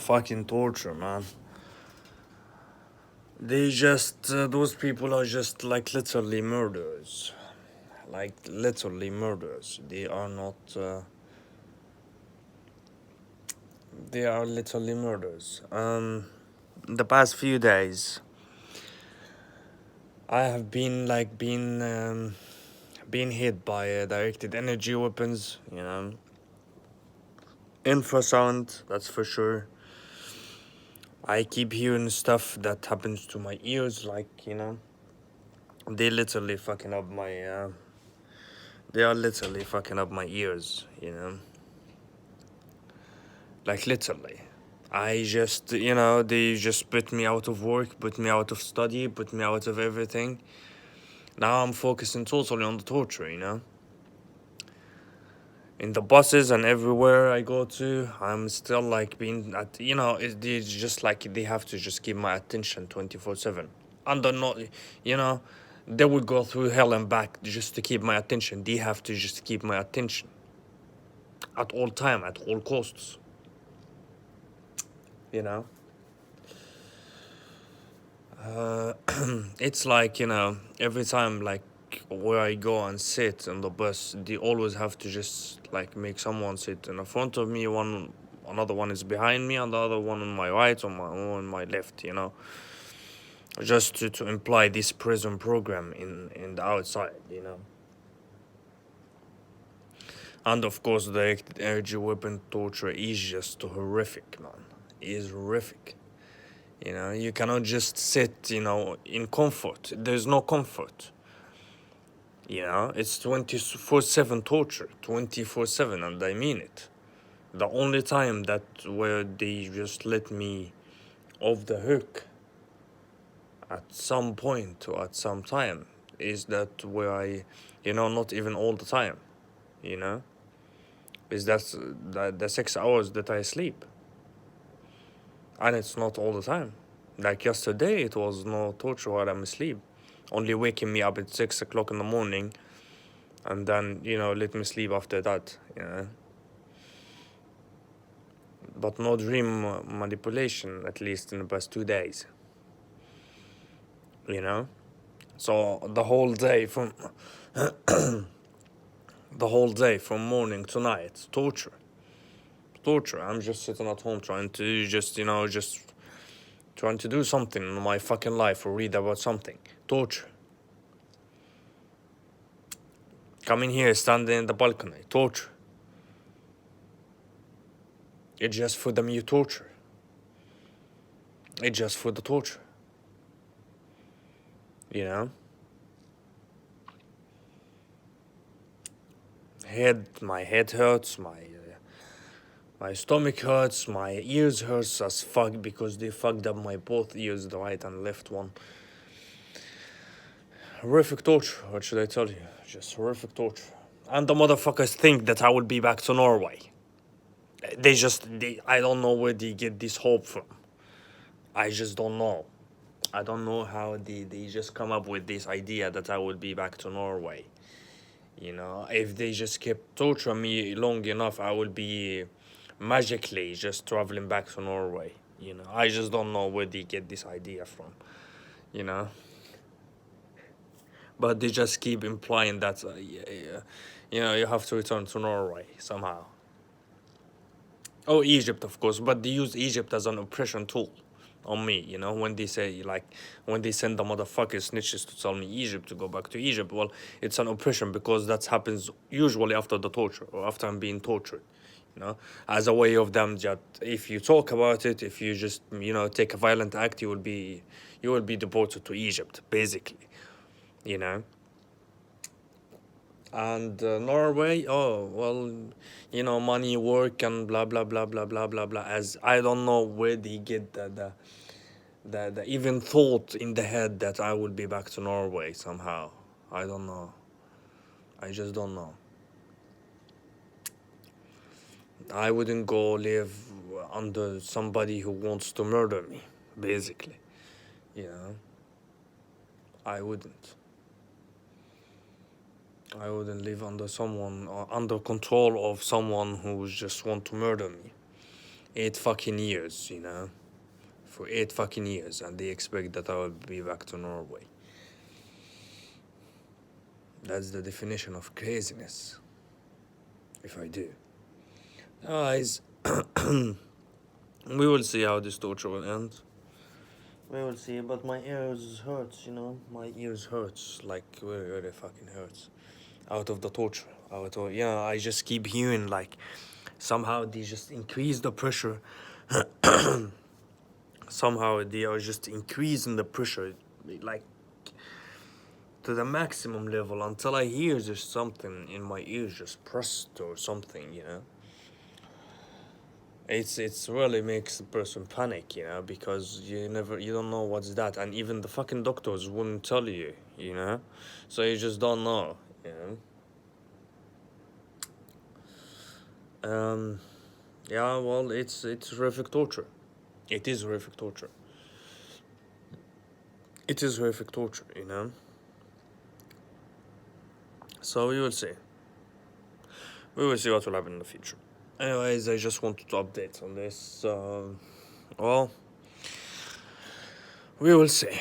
fucking torture, man. They just, those people are just like literally murderers. Like literally murderers. They are not, they are literally murderers. The past few days, I have been being hit by directed energy weapons, infrasound, that's for sure. I keep hearing stuff that happens to my ears, they literally fucking up my, they are literally fucking up my ears. Like literally. I just, they just put me out of work, put me out of study, put me out of everything. Now I'm focusing totally on the torture. In the buses and everywhere I go to, I'm still like being at, it's just like they have to just keep my attention 24/7. And they're not, you know, they would go through hell and back just to keep my attention. They have to just keep my attention at all time, at all costs, you know. Uh, it's like, every time like where I go and sit on the bus, they always have to just like make someone sit in the front of me, another one is behind me, and the other one on my right, on my left. Just to imply this prison program in the outside. And of course, the directed energy weapon torture is just horrific, man. It is horrific. You cannot just sit, in comfort. There's no comfort. It's 24/7 torture, 24/7, and I mean it. The only time that where they just let me off the hook at some point or at some time is that where not even all the time, you know, is the 6 hours that I sleep, and it's not all the time. Like yesterday, it was no torture while I'm asleep, only waking me up at 6 o'clock in the morning, and then let me sleep after that. But no dream manipulation, at least in the past 2 days. So the whole day from morning to night, torture. I'm just sitting at home trying to just trying to do something in my fucking life or read about something. Torture. Coming here, standing in the balcony. Torture. It's just for the mere torture. It's just for the torture. My head hurts, my stomach hurts, my ears hurts as fuck because they fucked up my both ears, the right and left one. Horrific torture, what should I tell you? Just horrific torture. And the motherfuckers think that I will be back to Norway. I don't know where they get this hope from. I just don't know. I don't know how they just come up with this idea that I will be back to Norway. If they just kept torturing me long enough, I will be magically just traveling back to Norway. I just don't know where they get this idea from. You know, but they just keep implying that, you have to return to Norway somehow. Oh, Egypt, of course, but they use Egypt as an oppression tool on me, when they say, like, when they send the motherfucking snitches to tell me Egypt to go back to Egypt, well, it's an oppression because that happens usually after the torture or after I'm being tortured, as a way of them just, if you talk about it, if you just, take a violent act, you will be deported to Egypt, basically, you know. And Norway, oh well, money, work, and blah blah blah blah blah blah blah. As I don't know where they get the even thought in the head that I will be back to Norway somehow. I don't know. I just don't know. I wouldn't go live under somebody who wants to murder me, basically. You know, I wouldn't. I wouldn't live under someone or under control of someone who just want to murder me. 8 fucking years, you know? For 8 fucking years, and they expect that I will be back to Norway. That's the definition of craziness. If I do. Guys, we will see how this torture will end. We will see, but my ears hurts, you know? My ears hurts, like, really, really fucking hurts. Out of the torture. I just keep hearing, like, somehow they just increase the pressure. Somehow they are just increasing the pressure, like, to the maximum level until I hear just something in my ears just pressed or something, you know? It's really makes the person panic, you know, because you don't know what's that, and even the fucking doctors wouldn't tell you, you know, so you just don't know, you know. Yeah, well, it's horrific torture. It is horrific torture. It is horrific torture, you know. So we will see. We will see what will happen in the future. Anyways, I just wanted to update on this. Well, we will see.